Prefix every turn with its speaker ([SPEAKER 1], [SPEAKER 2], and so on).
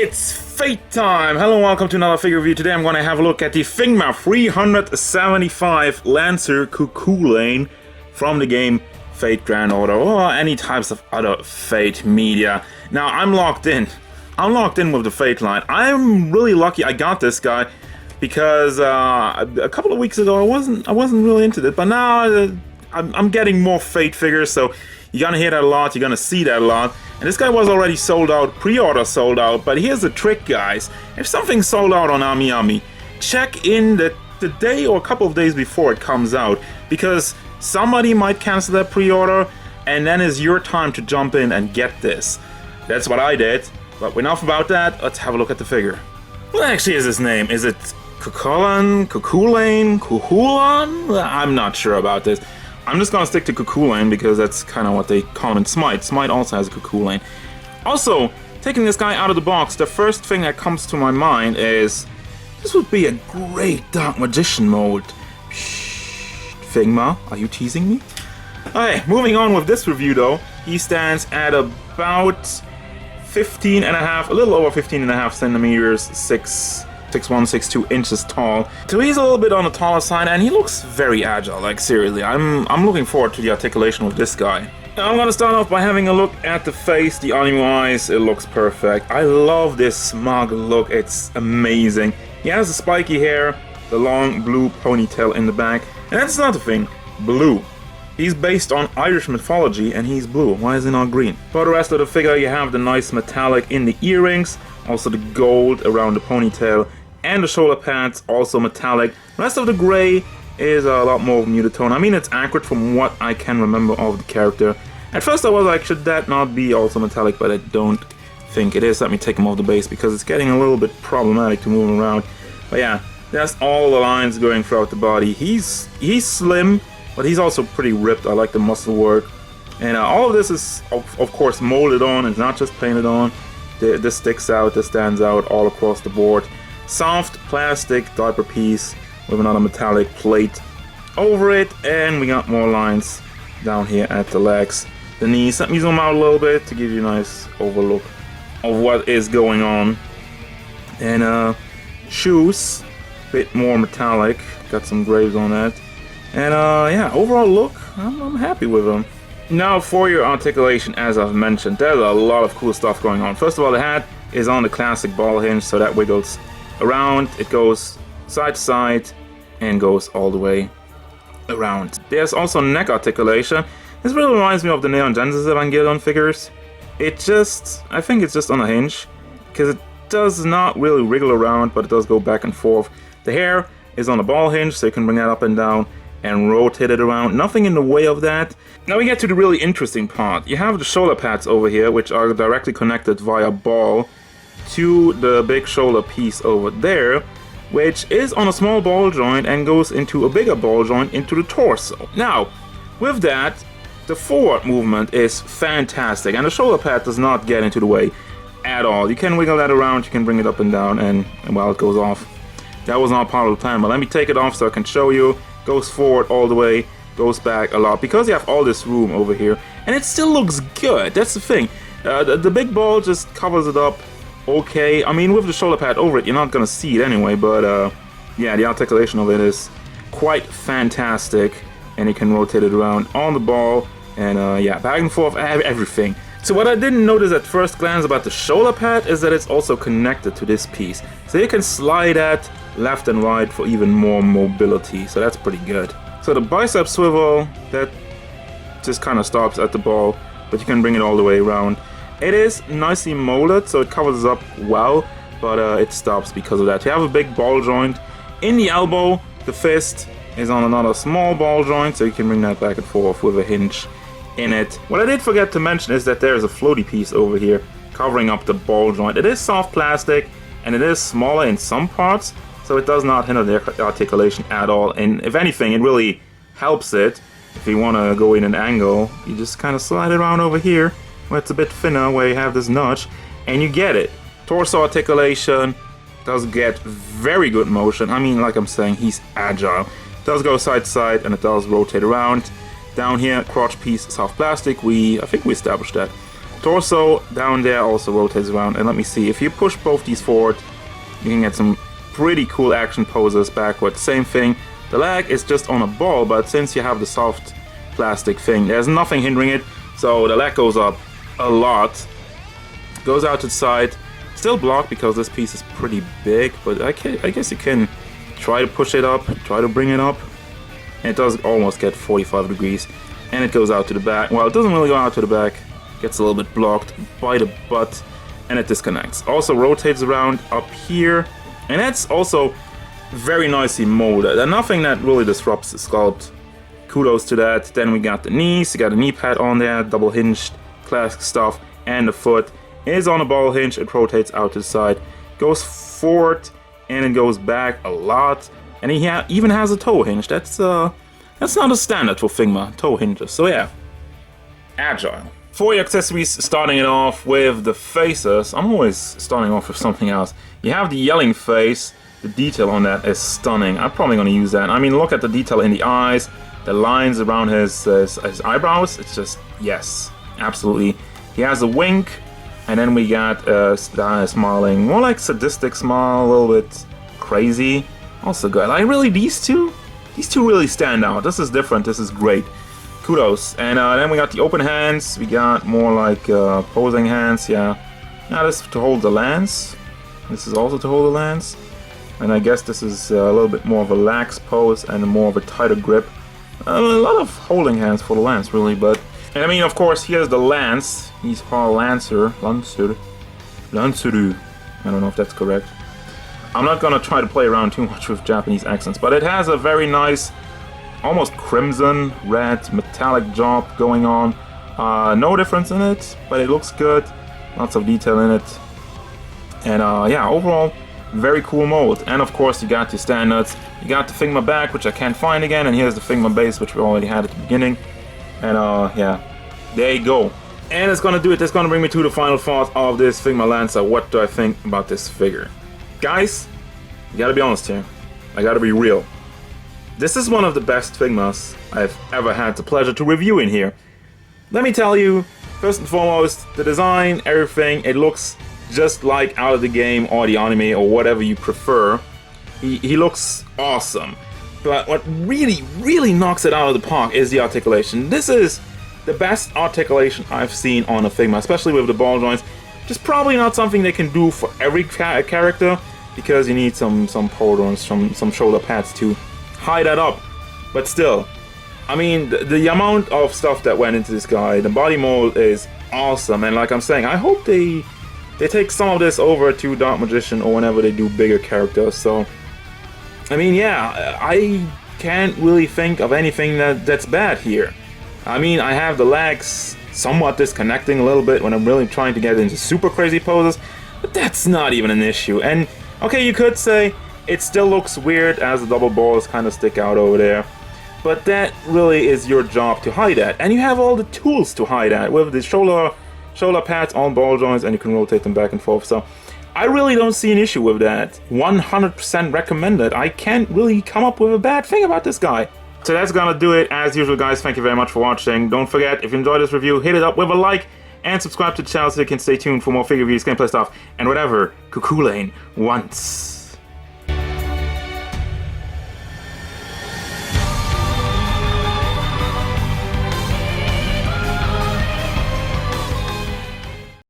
[SPEAKER 1] It's Fate time! Hello and welcome to another figure review. Today I'm going to have a look at the Figma 375 Lancer Chulainn from the game Fate Grand Order, or any types of other Fate media. Now I'm locked in. I'm locked in with the Fate line. I'm really lucky I got this guy because a couple of weeks ago I wasn't really into it, but now I'm getting more Fate figures, so you're gonna hear that a lot, you're gonna see that a lot. And this guy was already sold out, pre-order sold out, but here's the trick, guys. If something's sold out on Ami, check in the day or a couple of days before it comes out, because somebody might cancel that pre-order, and then it's your time to jump in and get this. That's what I did, but enough about that, let's have a look at the figure. What actually is his name? Is it Chulainn? I'm not sure about this. I'm just gonna stick to Chulainn because that's kind of what they call him in Smite. Smite also has a Chulainn. Also, taking this guy out of the box, the first thing that comes to my mind is this would be a great Dark Magician mode. Figma, are you teasing me? Okay, moving on with this review though. He stands at about 15 and a half, a little over 15 and a half centimeters, 6'1", 6'2" inches tall. So he's a little bit on the taller side, and he looks very agile. Like seriously, I'm looking forward to the articulation with this guy. Now I'm gonna start off by having a look at the face, the anime eyes. It looks perfect. I love this smug look. It's amazing. He has the spiky hair, the long blue ponytail in the back, and that's another thing. Blue. He's based on Irish mythology, and he's blue. Why is he not green? For the rest of the figure, you have the nice metallic in the earrings, also the gold around the ponytail, and the shoulder pads, also metallic. The rest of the gray is a lot more muted tone. I mean, it's accurate from what I can remember of the character. At first I was like, should that not be also metallic, but I don't think it is. Let me take him off the base because it's getting a little bit problematic to move him around. But yeah, that's all the lines going throughout the body. He's slim, but he's also pretty ripped. I like the muscle work. And all of this is, of course, molded on. It's not just painted on. This sticks out, this stands out all across the board. Soft plastic diaper piece with another metallic plate over it, and we got more lines down here at the legs, the knees. Let me zoom out a little bit to give you a nice overlook of what is going on. And shoes, a bit more metallic, got some graves on that. And yeah, overall look, I'm happy with them. Now for your articulation, as I've mentioned, there's a lot of cool stuff going on. First of all, the hat is on the classic ball hinge, so that wiggles around, it goes side to side and goes all the way around. There's also neck articulation. This really reminds me of the Neon Genesis Evangelion figures. I think it's just on a hinge, because it does not really wriggle around, but it does go back and forth. The hair is on a ball hinge, so you can bring that up and down and rotate it around. Nothing in the way of that. Now we get to the really interesting part. You have the shoulder pads over here, which are directly connected via ball to the big shoulder piece over there, which is on a small ball joint and goes into a bigger ball joint into the torso. Now, with that, the forward movement is fantastic, and the shoulder pad does not get into the way at all. You can wiggle that around, you can bring it up and down, and well, it goes off. That was not part of the plan, but let me take it off so I can show you. Goes forward all the way, goes back a lot, because you have all this room over here, and it still looks good. That's the thing. The big ball just covers it up okay. I mean, with the shoulder pad over it, you're not gonna see it anyway, but yeah, the articulation of it is quite fantastic, and you can rotate it around on the ball, and yeah, back and forth, everything. So what I didn't notice at first glance about the shoulder pad is that it's also connected to this piece, so you can slide that left and right for even more mobility, so that's pretty good. So the bicep swivel, that just kind of stops at the ball, but you can bring it all the way around. It is nicely molded, so it covers up well, but it stops because of that. You have a big ball joint in the elbow. The fist is on another small ball joint, so you can bring that back and forth with a hinge in it. What I did forget to mention is that there is a floaty piece over here covering up the ball joint. It is soft plastic, and it is smaller in some parts, so it does not hinder the articulation at all. And if anything, it really helps it. If you want to go in an angle, you just kind of slide it around over here, where it's a bit thinner, where you have this notch, and you get it. Torso articulation does get very good motion. I mean, like I'm saying, he's agile. It does go side to side, and it does rotate around. Down here, crotch piece, soft plastic. I think we established that. Torso down there also rotates around, and let me see, if you push both these forward, you can get some pretty cool action poses backwards. Same thing, the leg is just on a ball, but since you have the soft plastic thing, there's nothing hindering it, so the leg goes up a lot, goes out to the side, still blocked because this piece is pretty big, but I guess you can try to push it up, try to bring it up, and it does almost get 45 degrees, and it goes out to the back. Well, it doesn't really go out to the back, gets a little bit blocked by the butt, and it disconnects. Also rotates around up here, and that's also very nicely molded, and nothing that really disrupts the sculpt. Kudos to that. Then we got the knees, you got a knee pad on there, double hinged classic stuff, and the foot is on a ball hinge. It rotates out to the side, goes forward, and it goes back a lot, and he even has a toe hinge. That's not a standard for Figma, toe hinges. So yeah, agile. For your accessories, starting it off with the faces, I'm always starting off with something else. You have the yelling face, the detail on that is stunning. I'm probably going to use that. I mean, look at the detail in the eyes, the lines around his eyebrows, it's just, yes, absolutely. He has a wink, and then we got smiling, more like sadistic smile, a little bit crazy, also good. Like really, these two really stand out. This is different, this is great. Kudos. And then we got the open hands, we got more like posing hands, yeah. Now this is to hold the lance, this is also to hold the lance. And I guess this is a little bit more of a lax pose and more of a tighter grip. A lot of holding hands for the lance, really, but... And I mean, of course, here's the lance. He's called Lancer. I don't know if that's correct. I'm not gonna try to play around too much with Japanese accents, but it has a very nice, almost crimson, red, metallic job going on. No difference in it, but it looks good. Lots of detail in it. And yeah, overall, very cool mold. And of course, you got your standards. You got the Figma back, which I can't find again, and here's the Figma base, which we already had at the beginning. And yeah, there you go. And it's gonna do it. That's gonna bring me to the final thought of this Figma Lancer. What do I think about this figure? Guys, I gotta be honest here. I gotta be real. This is one of the best Figmas I've ever had the pleasure to review in here. Let me tell you, first and foremost, the design, everything, it looks just like out of the game or the anime or whatever you prefer. He looks awesome. But what really knocks it out of the park is the articulation. This is the best articulation I've seen on a Figma, especially with the ball joints. Just probably not something they can do for every character, because you need some pauldrons, some shoulder pads to hide that up. But still, I mean, the amount of stuff that went into this guy, the body mold is awesome. And like I'm saying, I hope they take some of this over to Dark Magician or whenever they do bigger characters. So, I mean, yeah, I can't really think of anything that's bad here. I mean, I have the legs somewhat disconnecting a little bit when I'm really trying to get into super crazy poses, but that's not even an issue. And, okay, you could say it still looks weird as the double balls kind of stick out over there, but that really is your job to hide that. And you have all the tools to hide that with the shoulder pads on ball joints, and you can rotate them back and forth. So I really don't see an issue with that. 100% recommended. I can't really come up with a bad thing about this guy. So that's gonna do it. As usual, guys, thank you very much for watching. Don't forget, if you enjoyed this review, hit it up with a like and subscribe to the channel so you can stay tuned for more figure reviews, gameplay stuff, and whatever Chulainn wants.